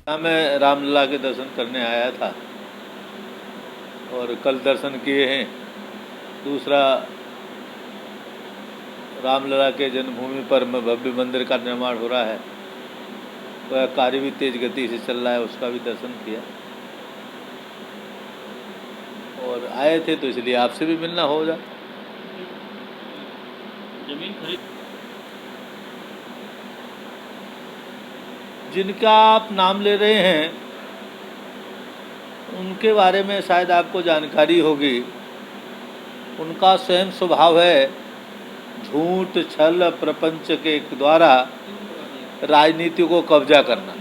मैं रामलला के दर्शन करने आया था और कल दर्शन किए हैं। दूसरा, रामलला के जन्मभूमि पर भव्य मंदिर का निर्माण हो रहा है, वह कार्य भी तेज गति से चल रहा है, उसका भी दर्शन किया और आए थे तो इसलिए आपसे भी मिलना हो जाए। जमीन खरीद जिनका आप नाम ले रहे हैं उनके बारे में शायद आपको जानकारी होगी। उनका स्वयं स्वभाव है झूठ छल प्रपंच के द्वारा राजनीति को कब्जा करना।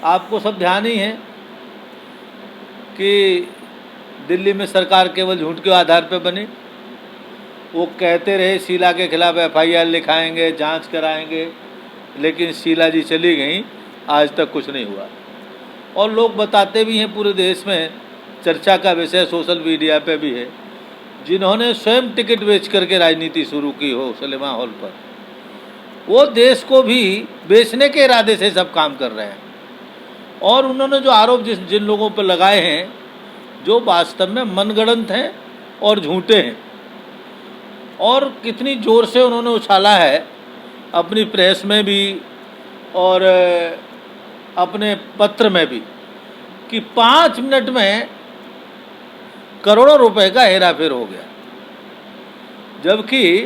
आपको सब ध्यान ही है कि दिल्ली में सरकार केवल झूठ के आधार पर बनी। वो कहते रहे शीला के खिलाफ FIR लिखाएंगे, जांच कराएंगे, लेकिन शीला जी चली गई, आज तक कुछ नहीं हुआ। और लोग बताते भी हैं, पूरे देश में चर्चा का विषय सोशल मीडिया पे भी है, जिन्होंने स्वयं टिकट बेच करके राजनीति शुरू की हो सिनेमा हॉल पर, वो देश को भी बेचने के इरादे से सब काम कर रहे हैं। और उन्होंने जो आरोप जिन लोगों पर लगाए हैं, जो वास्तव में मनगढ़ंत हैं और झूठे हैं, और कितनी ज़ोर से उन्होंने उछाला है अपनी प्रेस में भी और अपने पत्र में भी कि 5 मिनट में करोड़ों रुपए का हेराफेर हो गया, जबकि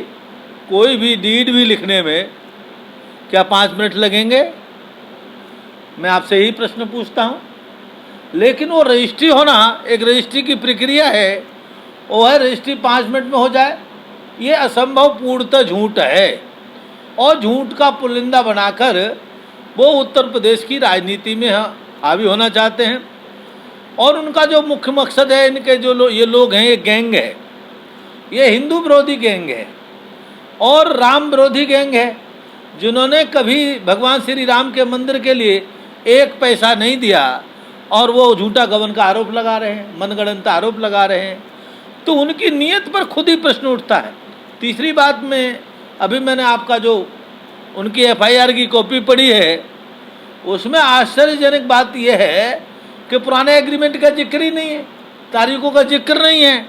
कोई भी डीड भी लिखने में क्या 5 मिनट लगेंगे? मैं आपसे यही प्रश्न पूछता हूँ। लेकिन वो रजिस्ट्री होना, एक रजिस्ट्री की प्रक्रिया है, वो है रजिस्ट्री 5 मिनट में हो जाए। ये असंभव पूर्णतः झूठ है और झूठ का पुलिंदा बनाकर वो उत्तर प्रदेश की राजनीति में हावी होना चाहते हैं। और उनका जो मुख्य मकसद है, इनके जो ये लोग हैं, ये गैंग है, ये हिंदू विरोधी गैंग है और राम विरोधी गैंग है, जिन्होंने कभी भगवान श्री राम के मंदिर के लिए 1 पैसा नहीं दिया और वो झूठा गबन का आरोप लगा रहे हैं, मनगढ़ंत आरोप लगा रहे हैं। तो उनकी नीयत पर खुद ही प्रश्न उठता है। तीसरी बात में, अभी मैंने आपका जो उनकी FIR की कॉपी पढ़ी है, उसमें आश्चर्यजनक बात यह है कि पुराने एग्रीमेंट का जिक्र ही नहीं है, तारीखों का जिक्र नहीं है,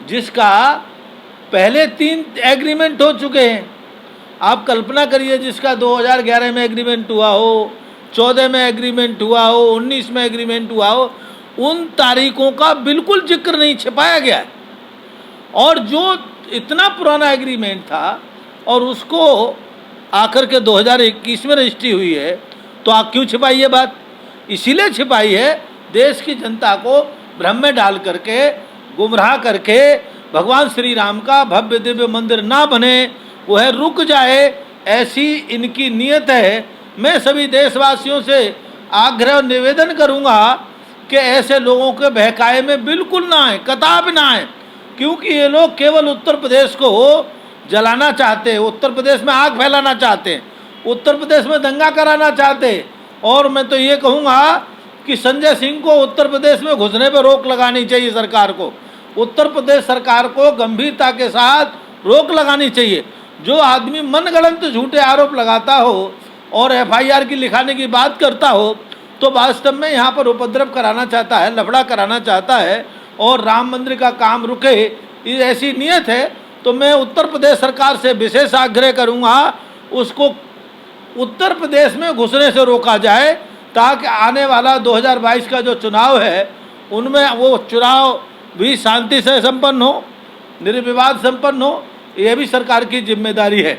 जिसका पहले 3 एग्रीमेंट हो चुके हैं। आप कल्पना करिए, जिसका 2011 में एग्रीमेंट हुआ हो, 14 में एग्रीमेंट हुआ हो, 19 में एग्रीमेंट हुआ हो, उन तारीखों का बिल्कुल जिक्र नहीं, छिपाया गया है। और जो इतना पुराना एग्रीमेंट था और उसको आकर के 2021 में रजिस्ट्री हुई है, तो आप क्यों छिपाई ये बात? इसीलिए छिपाई है, देश की जनता को भ्रम में डाल करके, गुमराह करके, भगवान श्री राम का भव्य दिव्य मंदिर ना बने, वह रुक जाए, ऐसी इनकी नीयत है। मैं सभी देशवासियों से आग्रह और निवेदन करूंगा कि ऐसे लोगों के बहकाए में बिल्कुल ना आए, कतई ना आए, क्योंकि ये लोग केवल उत्तर प्रदेश को जलाना चाहते हैं, उत्तर प्रदेश में आग फैलाना चाहते हैं, उत्तर प्रदेश में दंगा कराना चाहते हैं। और मैं तो ये कहूँगा कि संजय सिंह को उत्तर प्रदेश में घुसने पर रोक लगानी चाहिए सरकार को। उत्तर प्रदेश सरकार को गंभीरता के साथ रोक लगानी चाहिए। जो आदमी मनगढ़ंत झूठे आरोप लगाता हो और FIR की लिखाने की बात करता हो, तो वास्तव में यहाँ पर उपद्रव कराना चाहता है, लफड़ा कराना चाहता है और राम मंदिर का काम रुके, ऐसी नीयत है। तो मैं उत्तर प्रदेश सरकार से विशेष आग्रह करूँगा, उसको उत्तर प्रदेश में घुसने से रोका जाए, ताकि आने वाला 2022 का जो चुनाव है, उनमें वो चुनाव भी शांति से संपन्न हो, निर्विवाद संपन्न हो। यह भी सरकार की जिम्मेदारी है।